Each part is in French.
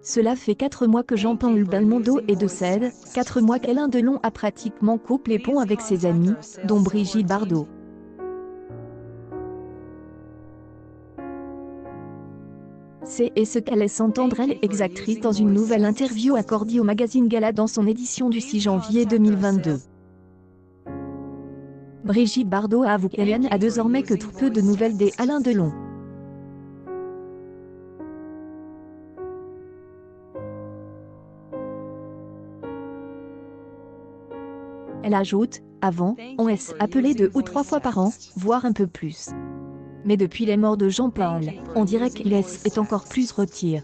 Cela fait 4 mois que Jean-Paul Belmondo est décédé, 4 mois qu'Alain Delon a pratiquement coupé les ponts avec ses amis, dont Brigitte Bardot. C'est ce qu'elle laisse entendre elle, ex-actrice, dans une nouvelle interview accordée au magazine Gala dans son édition du 6 janvier 2022. Brigitte Bardot a avoué qu'elle a désormais que trop peu de nouvelles d'Alain Delon. Elle ajoute, avant, on appelait 2 ou 3 fois par an, voire un peu plus. Mais depuis les morts de Jean-Paul, on dirait qu'il est encore plus retiré.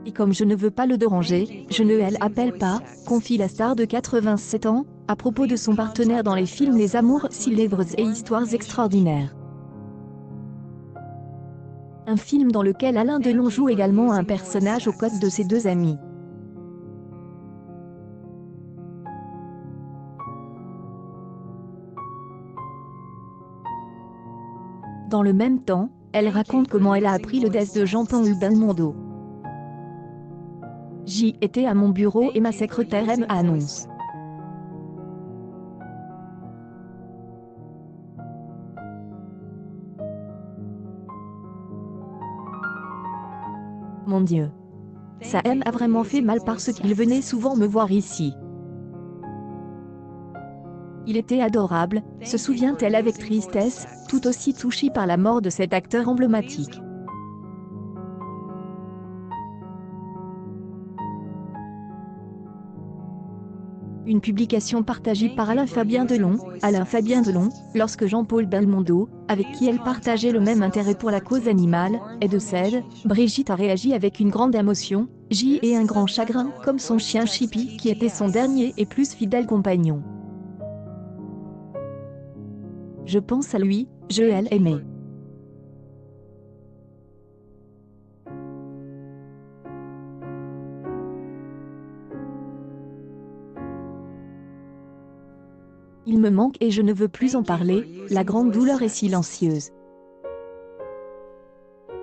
Et comme je ne veux pas le déranger, je ne l'appelle pas, confie la star de 87 ans, à propos de son partenaire dans les films Les Amours célèbres et Histoires extraordinaires. Un film dans lequel Alain Delon joue également un personnage aux côtés de ses 2 amis. Dans le même temps, elle raconte comment elle a appris le décès de Jean-Paul Belmondo. J'y étais à mon bureau et ma secrétaire annonce. Mon Dieu. Ça a vraiment fait mal parce qu'il venait souvent me voir ici. Il était adorable, se souvient-elle avec tristesse, tout aussi touchée par la mort de cet acteur emblématique. Une publication partagée par Alain Fabien Delon, lorsque Jean-Paul Belmondo, avec qui elle partageait le même intérêt pour la cause animale, est décédé, Brigitte a réagi avec une grande émotion, et un grand chagrin, comme son chien Chippy qui était son dernier et plus fidèle compagnon. Je pense à lui, je l'aimais. Il me manque et je ne veux plus en parler, la grande douleur est silencieuse.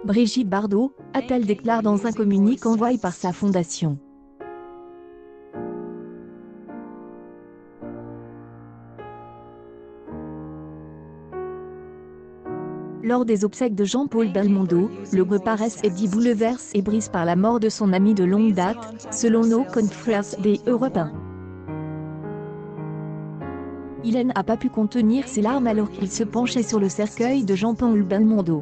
Brigitte Bardot, a-t-elle déclaré dans un communiqué envoyé par sa fondation. Lors des obsèques de Jean-Paul Belmondo, le groupe est dit bouleversé et brisé par la mort de son ami de longue date, selon nos confrères des Européens. Il n'a pas pu contenir ses larmes alors qu'il se penchait sur le cercueil de Jean-Paul Belmondo.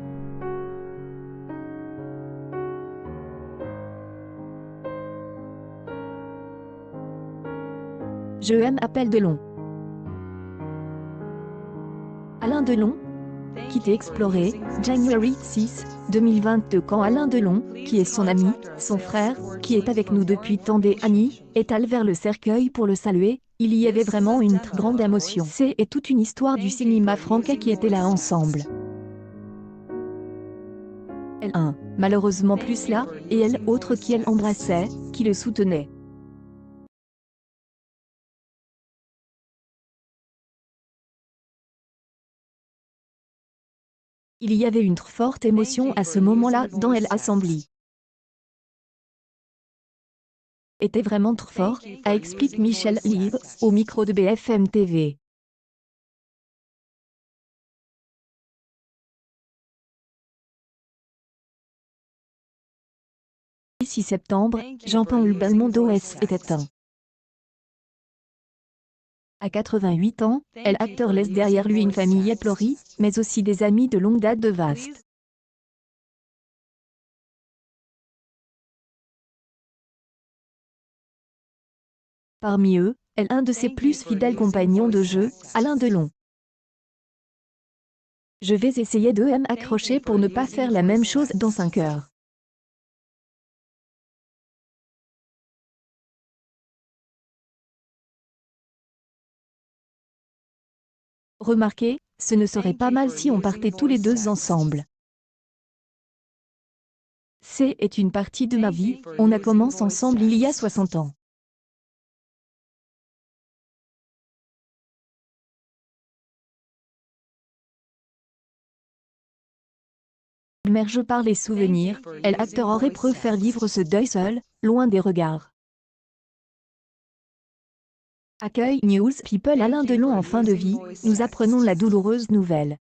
Je appelle Delon. Alain Delon, quitté Explorer, January 6, 2022 quand Alain Delon, qui est son ami, son frère, qui est avec nous depuis tant d'années, est allé vers le cercueil pour le saluer, il y avait vraiment une très grande émotion. C'est toute une histoire du cinéma français qui était là ensemble. Elle malheureusement plus là, et elle autre qui elle embrassait, qui le soutenait. Il y avait une très forte émotion à ce moment-là dans l'assemblée. Était vraiment trop fort, a expliqué Michel Libre, au micro de BFM TV. 6 septembre, Jean-Paul Belmondo est éteint. À 88 ans, l'acteur laisse derrière lui une famille éplorée, mais aussi des amis de longue date de vaste. Parmi eux, un de ses plus fidèles compagnons de jeu, Alain Delon. Je vais essayer de m'accrocher pour ne pas faire la même chose dans 5 heures. Remarquez, ce ne serait pas mal si on partait tous les 2 ensemble. C'est une partie de ma vie, on a commencé ensemble il y a 60 ans. submerge par les souvenirs, elle acteur aurait préféré vivre ce deuil seul, loin des regards. Accueil News People Alain Delon en fin de vie, nous apprenons la douloureuse nouvelle.